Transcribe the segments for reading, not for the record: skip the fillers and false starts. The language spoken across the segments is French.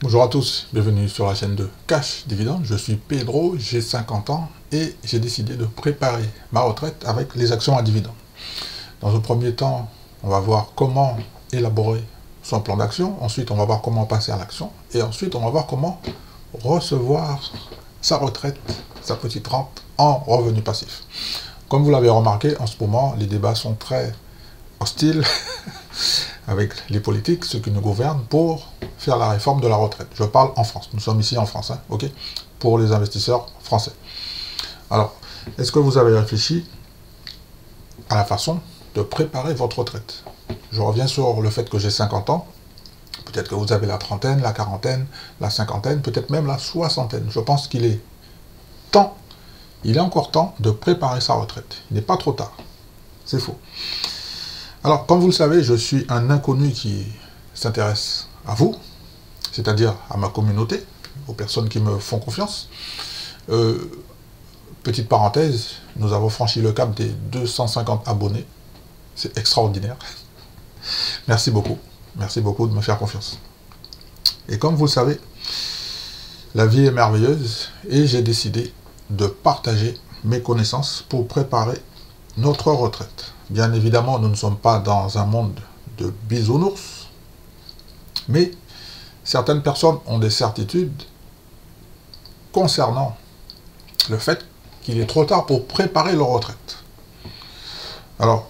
Bonjour à tous, bienvenue sur la chaîne de Cash Dividende. Je suis Pedro, j'ai 50 ans et j'ai décidé de préparer ma retraite avec les actions à dividendes. Dans un premier temps, on va voir comment élaborer son plan d'action. Ensuite, on va voir comment passer à l'action. Et ensuite, on va voir comment recevoir sa retraite, sa petite rente en revenu passif. Comme vous l'avez remarqué, en ce moment, les débats sont très hostiles avec les politiques, ceux qui nous gouvernent, pour faire la réforme de la retraite. Je parle en France. Nous sommes ici en France, hein, ok, pour les investisseurs français. Alors, est-ce que vous avez réfléchi à la façon de préparer votre retraite? Je reviens sur le fait que j'ai 50 ans. Peut-être que vous avez la trentaine, la quarantaine, la cinquantaine, peut-être même la soixantaine. Je pense qu'il est temps, il est encore temps de préparer sa retraite. Il n'est pas trop tard. C'est faux. Alors, comme vous le savez, je suis un inconnu qui s'intéresse à vous, c'est-à-dire à ma communauté, aux personnes qui me font confiance. Petite parenthèse, nous avons franchi le cap des 250 abonnés. C'est extraordinaire. Merci beaucoup de me faire confiance. Et comme vous le savez, la vie est merveilleuse et j'ai décidé de partager mes connaissances pour préparer notre retraite. Bien évidemment, nous ne sommes pas dans un monde de bisounours, mais certaines personnes ont des certitudes concernant le fait qu'il est trop tard pour préparer leur retraite. Alors,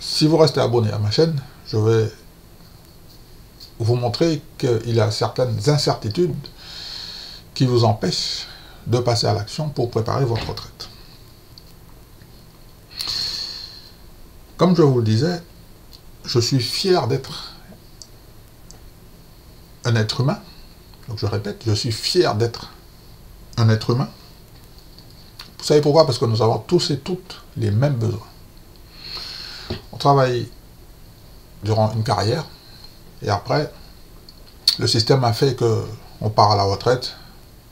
si vous restez abonné à ma chaîne, je vais vous montrer qu'il y a certaines incertitudes qui vous empêchent de passer à l'action pour préparer votre retraite. Comme je vous le disais, je suis fier d'être un être humain. Donc je répète, je suis fier d'être un être humain. Vous savez pourquoi? Parce que nous avons tous et toutes les mêmes besoins. On travaille durant une carrière et après, le système a fait qu'on part à la retraite.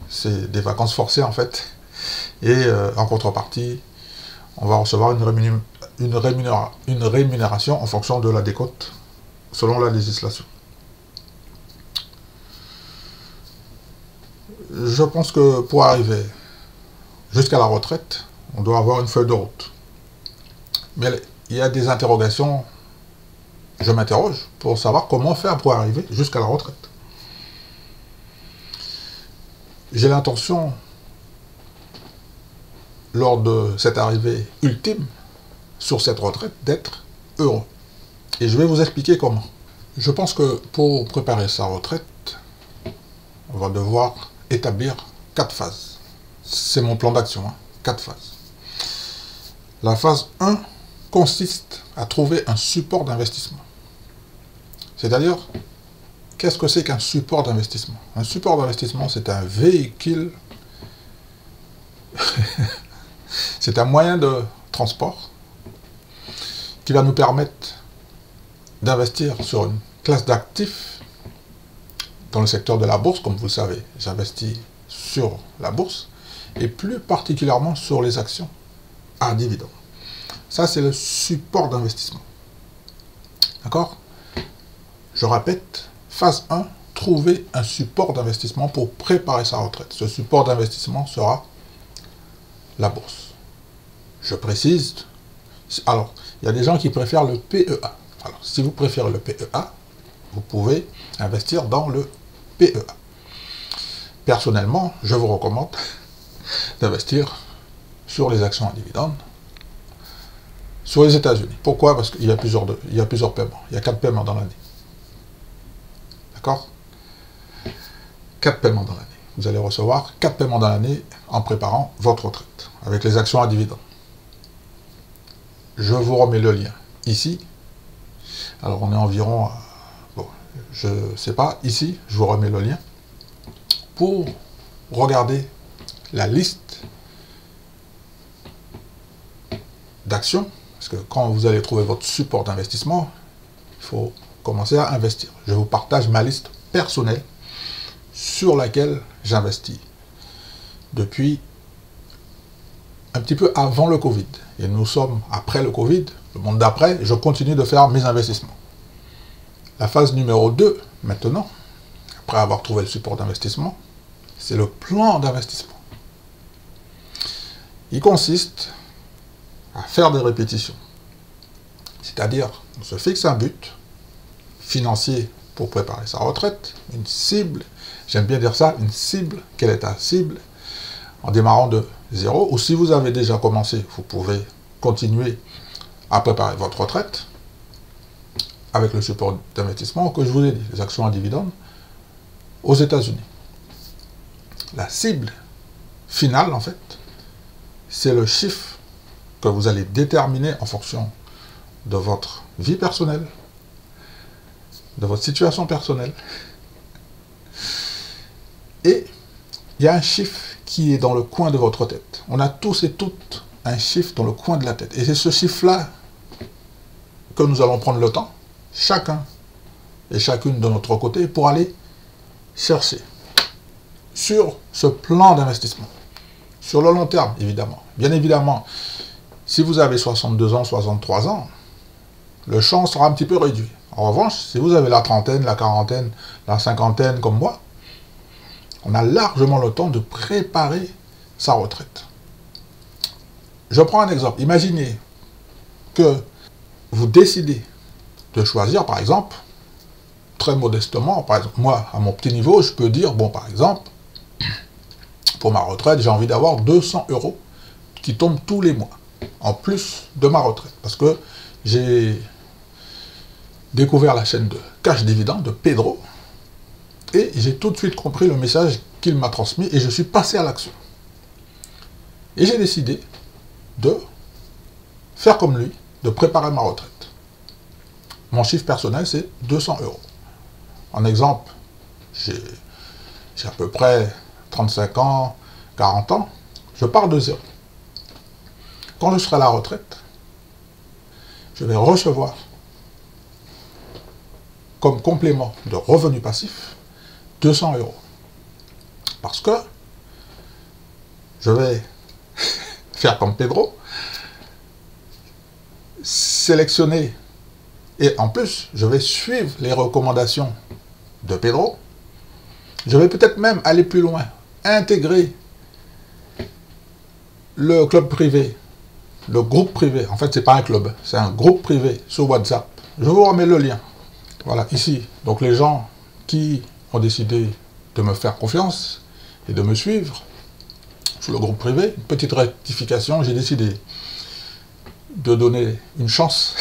C'est des vacances forcées en fait. Et en contrepartie, on va recevoir une rémunération en fonction de la décote selon la législation. Je pense que pour arriver jusqu'à la retraite, on doit avoir une feuille de route. Mais il y a des interrogations, je m'interroge pour savoir comment faire pour arriver jusqu'à la retraite. J'ai l'intention, lors de cette arrivée ultime sur cette retraite, d'être heureux. Et je vais vous expliquer comment. Je pense que pour préparer sa retraite, on va devoir établir 4 phases. C'est mon plan d'action, hein, 4 phases. La phase 1 consiste à trouver un support d'investissement. C'est-à-dire, qu'est-ce que c'est qu'un support d'investissement? Un support d'investissement, c'est un véhicule, c'est un moyen de transport qui va nous permettre d'investir sur une classe d'actifs dans le secteur de la bourse. Comme vous le savez, j'investis sur la bourse et plus particulièrement sur les actions à dividendes. Ça, c'est le support d'investissement. D'accord? Je répète, phase 1, trouver un support d'investissement pour préparer sa retraite. Ce support d'investissement sera la bourse. Je précise, alors, il y a des gens qui préfèrent le PEA. Alors, si vous préférez le PEA, vous pouvez investir dans le PEA. Personnellement, je vous recommande d'investir sur les actions à dividendes sur les États-Unis. Pourquoi? Parce qu'il y a plusieurs paiements. Il y a 4 paiements dans l'année. D'accord? 4 paiements dans l'année. Vous allez recevoir 4 paiements dans l'année en préparant votre retraite avec les actions à dividendes. Je vous remets le lien ici. Alors on est environ, bon, je ne sais pas, ici, je vous remets le lien pour regarder la liste d'actions. Parce que quand vous allez trouver votre support d'investissement, il faut commencer à investir. Je vous partage ma liste personnelle sur laquelle j'investis depuis un petit peu avant le Covid. Et nous sommes après le Covid, le monde d'après, je continue de faire mes investissements. La phase numéro 2, maintenant, après avoir trouvé le support d'investissement, c'est le plan d'investissement. Il consiste à faire des répétitions. C'est-à-dire, on se fixe un but financier pour préparer sa retraite, une cible, j'aime bien dire ça, une cible, quelle est ta cible, en démarrant de zéro, ou si vous avez déjà commencé, vous pouvez continuer à préparer votre retraite avec le support d'investissement que je vous ai dit, les actions à dividendes, aux États-Unis. La cible finale, en fait, c'est le chiffre que vous allez déterminer en fonction de votre vie personnelle, de votre situation personnelle. Et il y a un chiffre qui est dans le coin de votre tête. On a tous et toutes un chiffre dans le coin de la tête. Et c'est ce chiffre-là que nous allons prendre le temps, chacun et chacune de notre côté, pour aller chercher sur ce plan d'investissement. Sur le long terme, évidemment. Bien évidemment, si vous avez 62 ans, 63 ans, le champ sera un petit peu réduit. En revanche, si vous avez la trentaine, la quarantaine, la cinquantaine comme moi, on a largement le temps de préparer sa retraite. Je prends un exemple. Imaginez que vous décidez de choisir, par exemple, très modestement, par exemple, moi, à mon petit niveau, je peux dire, bon, par exemple, pour ma retraite, j'ai envie d'avoir 200 € qui tombent tous les mois, en plus de ma retraite. Parce que j'ai découvert la chaîne de Cash Dividende de Pedro, et j'ai tout de suite compris le message qu'il m'a transmis, et je suis passé à l'action. Et j'ai décidé de faire comme lui, de préparer ma retraite. Mon chiffre personnel, c'est 200 €. En exemple, j'ai à peu près 35 ans, 40 ans, je pars de zéro. Quand je serai à la retraite, je vais recevoir comme complément de revenu passif 200 €. Parce que je vais faire comme Pedro, sélectionner, et en plus, je vais suivre les recommandations de Pedro. Je vais peut-être même aller plus loin, intégrer le club privé, le groupe privé. En fait, c'est pas un club, c'est un groupe privé sur WhatsApp. Je vous remets le lien. Voilà, ici. Donc les gens qui ont décidé de me faire confiance et de me suivre sur le groupe privé, une petite rectification, j'ai décidé de donner une chance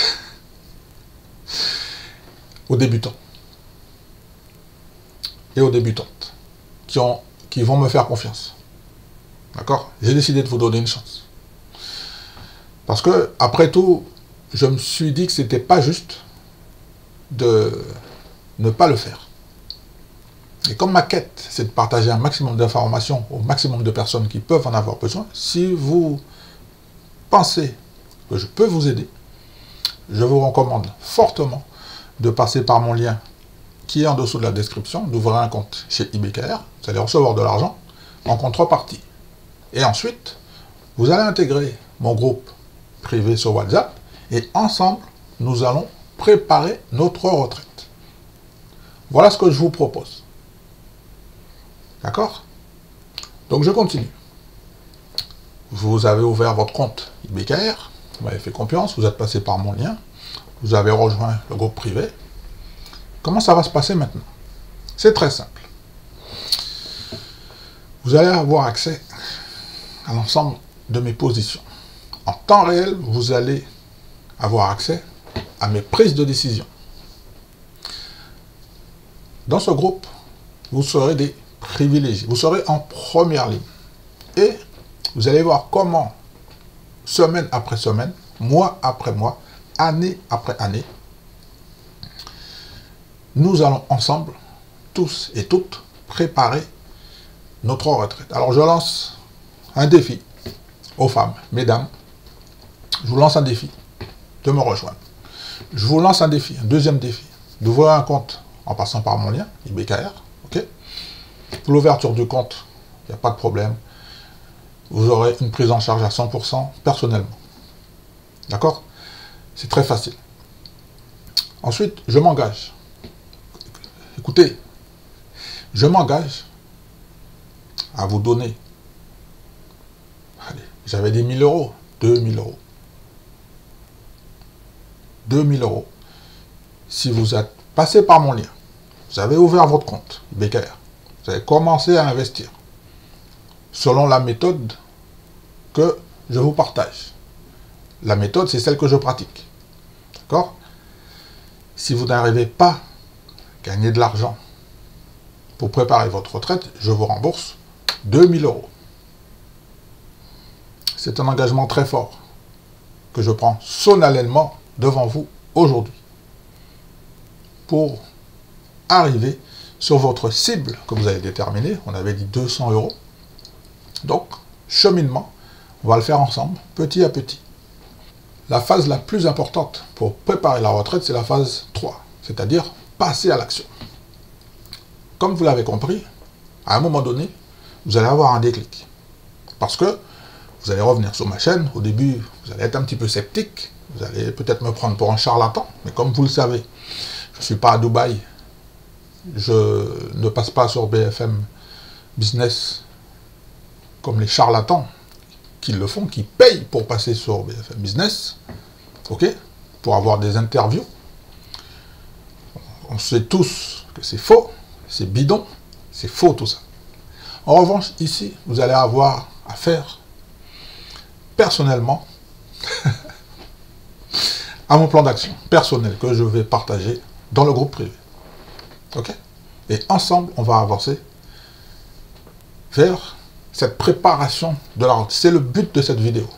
aux débutants et aux débutantes qui vont me faire confiance. D'accord? J'ai décidé de vous donner une chance. Parce que, après tout, je me suis dit que c'était pas juste de ne pas le faire. Et comme ma quête, c'est de partager un maximum d'informations au maximum de personnes qui peuvent en avoir besoin, si vous pensez que je peux vous aider, je vous recommande fortement de passer par mon lien qui est en dessous de la description, d'ouvrir un compte chez IBKR, vous allez recevoir de l'argent en contrepartie. Et ensuite, vous allez intégrer mon groupe privé sur WhatsApp et ensemble, nous allons préparer notre retraite. Voilà ce que je vous propose. D'accord? Donc je continue. Vous avez ouvert votre compte IBKR, vous m'avez fait confiance, vous êtes passé par mon lien, vous avez rejoint le groupe privé. Comment ça va se passer maintenant? C'est très simple. Vous allez avoir accès à l'ensemble de mes positions. En temps réel, vous allez avoir accès à mes prises de décision. Dans ce groupe, vous serez des privilégiés. Vous serez en première ligne. Et vous allez voir comment, semaine après semaine, mois après mois, année après année, nous allons ensemble, tous et toutes, préparer notre retraite. Alors je lance un défi aux femmes, mesdames, je vous lance un défi de me rejoindre. Je vous lance un défi, un deuxième défi, d'ouvrir un compte en passant par mon lien, IBKR, ok? Pour l'ouverture du compte, il n'y a pas de problème. Vous aurez une prise en charge à 100% personnellement. D'accord? C'est très facile. Ensuite, je m'engage. Écoutez, je m'engage à vous donner, allez, j'avais dit 1000 euros, 2000 euros. 2000 euros. Si vous êtes passé par mon lien, vous avez ouvert votre compte BKR, vous avez commencé à investir selon la méthode que je vous partage. La méthode, c'est celle que je pratique. D'accord? Si vous n'arrivez pas à gagner de l'argent pour préparer votre retraite, je vous rembourse 2000 euros. C'est un engagement très fort que je prends solennellement devant vous aujourd'hui pour arriver sur votre cible que vous avez déterminée. On avait dit 200 euros. Donc, cheminement, on va le faire ensemble, petit à petit. La phase la plus importante pour préparer la retraite, c'est la phase 3, c'est-à-dire passer à l'action. Comme vous l'avez compris, à un moment donné, vous allez avoir un déclic. Parce que vous allez revenir sur ma chaîne, au début, vous allez être un petit peu sceptique, vous allez peut-être me prendre pour un charlatan, mais comme vous le savez, je ne suis pas à Dubaï, je ne passe pas sur BFM Business comme les charlatans qui le font, qui payent pour passer sur BFM Business, ok, pour avoir des interviews. On sait tous que c'est faux, c'est bidon, c'est faux tout ça. En revanche, ici, vous allez avoir affaire personnellement à mon plan d'action personnel que je vais partager dans le groupe privé. Ok? Et ensemble, on va avancer vers cette préparation de la route. C'est le but de cette vidéo.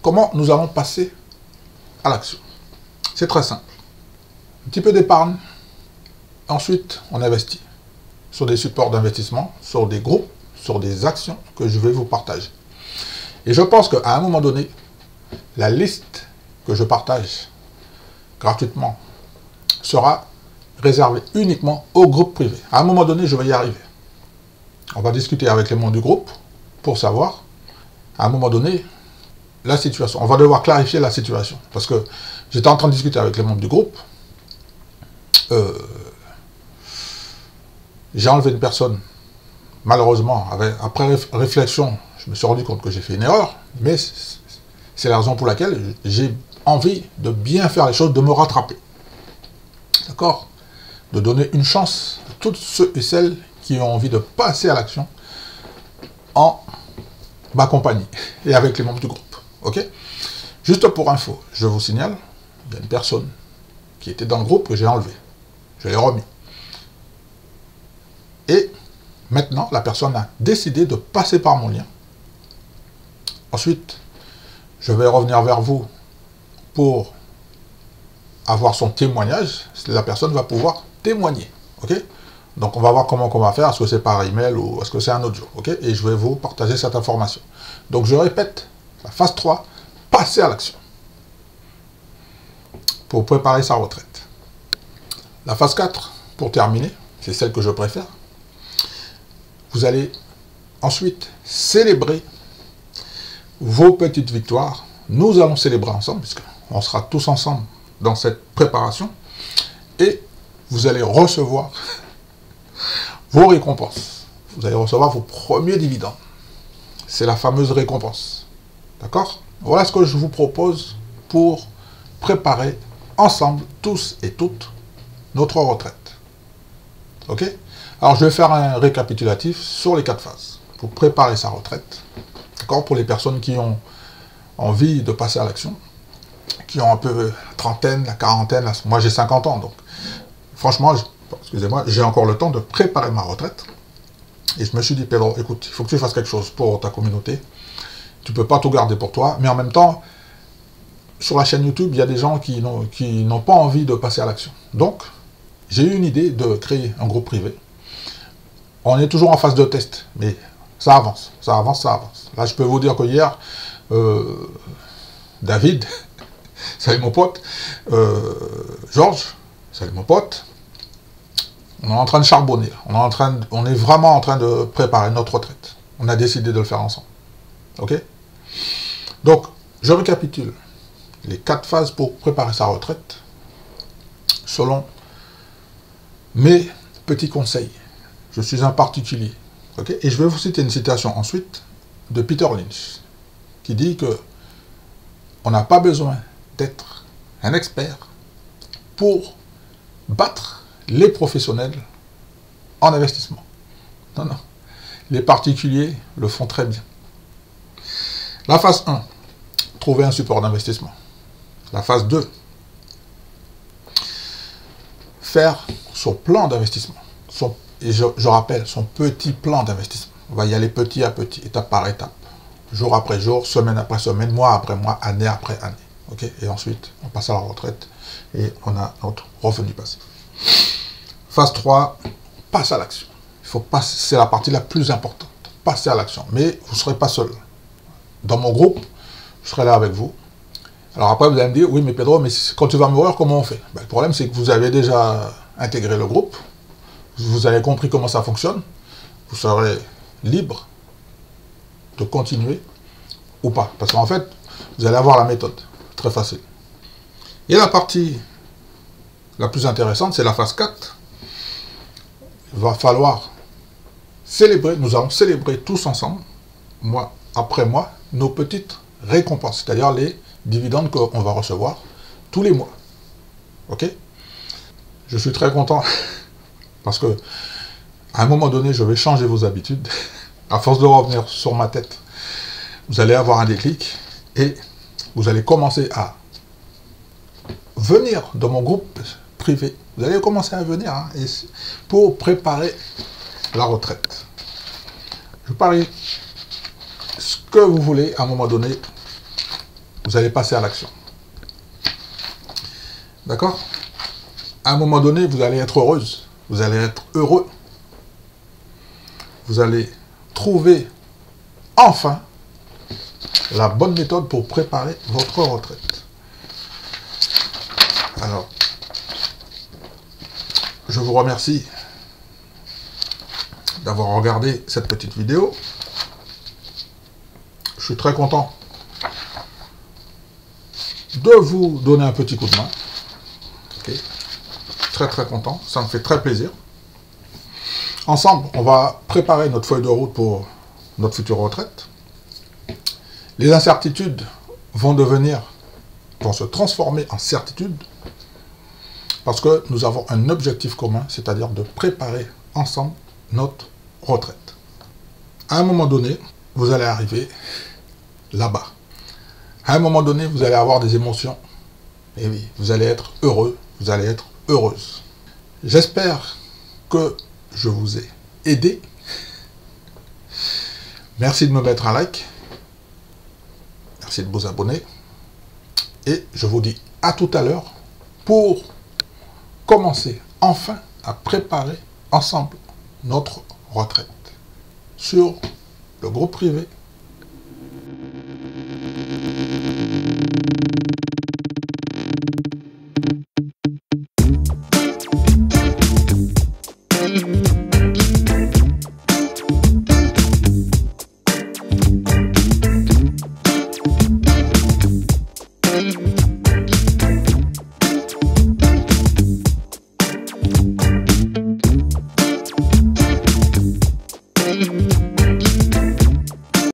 Comment nous allons passer à l'action? C'est très simple. Un petit peu d'épargne. Ensuite, on investit sur des supports d'investissement, sur des groupes, sur des actions que je vais vous partager. Et je pense qu'à un moment donné, la liste que je partage gratuitement sera réservée uniquement au groupe privé. À un moment donné, je vais y arriver. On va discuter avec les membres du groupe pour savoir, à un moment donné, la situation. On va devoir clarifier la situation. Parce que j'étais en train de discuter avec les membres du groupe. J'ai enlevé une personne. Malheureusement, après réflexion, je me suis rendu compte que j'ai fait une erreur. Mais c'est la raison pour laquelle j'ai envie de bien faire les choses, de me rattraper. D'accord? De donner une chance à tous ceux et celles qui ont envie de passer à l'action en ma compagnie et avec les membres du groupe. Ok? Juste pour info, je vous signale, il y a une personne qui était dans le groupe que j'ai enlevé. Je l'ai remis. Et maintenant, la personne a décidé de passer par mon lien. Ensuite, je vais revenir vers vous pour avoir son témoignage. La personne va pouvoir témoigner. Ok? Donc, on va voir comment on va faire. Est-ce que c'est par email ou est-ce que c'est un audio? Ok? Et je vais vous partager cette information. Donc, je répète, la phase 3, passer à l'action pour préparer sa retraite. La phase 4, pour terminer, c'est celle que je préfère. Vous allez ensuite célébrer vos petites victoires. Nous allons célébrer ensemble, puisqu'on sera tous ensemble dans cette préparation. Et vous allez recevoir vos récompenses. Vous allez recevoir vos premiers dividendes. C'est la fameuse récompense. D'accord? Voilà ce que je vous propose pour préparer ensemble, tous et toutes, notre retraite. Ok? Alors, je vais faire un récapitulatif sur les 4 phases pour préparer sa retraite. D'accord? Pour les personnes qui ont envie de passer à l'action, qui ont un peu la trentaine, la quarantaine, moi j'ai 50 ans, donc franchement, excusez-moi, j'ai encore le temps de préparer ma retraite. Et je me suis dit, Pedro, écoute, il faut que tu fasses quelque chose pour ta communauté. Tu ne peux pas tout garder pour toi, mais en même temps, sur la chaîne YouTube, il y a des gens qui n'ont pas envie de passer à l'action. Donc, j'ai eu une idée de créer un groupe privé. On est toujours en phase de test, mais ça avance, ça avance, ça avance. Là, je peux vous dire que hier, David, salut mon pote, Georges, salut mon pote, on est en train de charbonner, on est vraiment en train de préparer notre retraite. On a décidé de le faire ensemble. Ok? Donc, je récapitule les 4 phases pour préparer sa retraite selon mes petits conseils. Je suis un particulier. Okay? Et je vais vous citer une citation ensuite de Peter Lynch, qui dit que on n'a pas besoin d'être un expert pour battre les professionnels en investissement. Non, non. Les particuliers le font très bien. La phase 1, trouver un support d'investissement. La phase 2, faire son plan d'investissement. Et je rappelle, son petit plan d'investissement. On va y aller petit à petit, étape par étape. Jour après jour, semaine après semaine, mois après mois, année après année. Okay? Et ensuite, on passe à la retraite et on a notre revenu passif. Phase 3, passe à l'action. C'est la partie la plus importante. Passer à l'action. Mais vous ne serez pas seul. Dans mon groupe, je serai là avec vous. Alors après, vous allez me dire, oui, mais Pedro, mais quand tu vas mourir, comment on fait? Ben, le problème, c'est que vous avez déjà intégré le groupe. Vous avez compris comment ça fonctionne. Vous serez libre de continuer ou pas. Parce qu'en fait, vous allez avoir la méthode. Très facile. Et la partie la plus intéressante, c'est la phase 4. Il va falloir célébrer, nous allons célébrer tous ensemble, mois après mois, nos petites récompenses, c'est-à-dire les dividendes qu'on va recevoir tous les mois. Ok? Je suis très content parce que à un moment donné, je vais changer vos habitudes. À force de revenir sur ma tête, vous allez avoir un déclic et vous allez commencer à venir dans mon groupe privé. Vous allez commencer à venir pour préparer la retraite. Je parie ce que vous voulez, à un moment donné, vous allez passer à l'action. D'accord? À un moment donné, vous allez être heureuse, vous allez être heureux. Vous allez trouver enfin la bonne méthode pour préparer votre retraite. Alors, je vous remercie d'avoir regardé cette petite vidéo. Je suis très content de vous donner un petit coup de main. Okay. Très très content, ça me fait très plaisir. Ensemble, on va préparer notre feuille de route pour notre future retraite. Les incertitudes vont se transformer en certitudes parce que nous avons un objectif commun, c'est-à-dire de préparer ensemble notre retraite. À un moment donné, vous allez arriver là-bas. À un moment donné, vous allez avoir des émotions. Et oui, vous allez être heureux, vous allez être heureuse. J'espère que je vous ai aidé. Merci de me mettre un like. Merci de vous abonner. Et je vous dis à tout à l'heure pour commencer enfin à préparer ensemble notre retraite sur le groupe privé.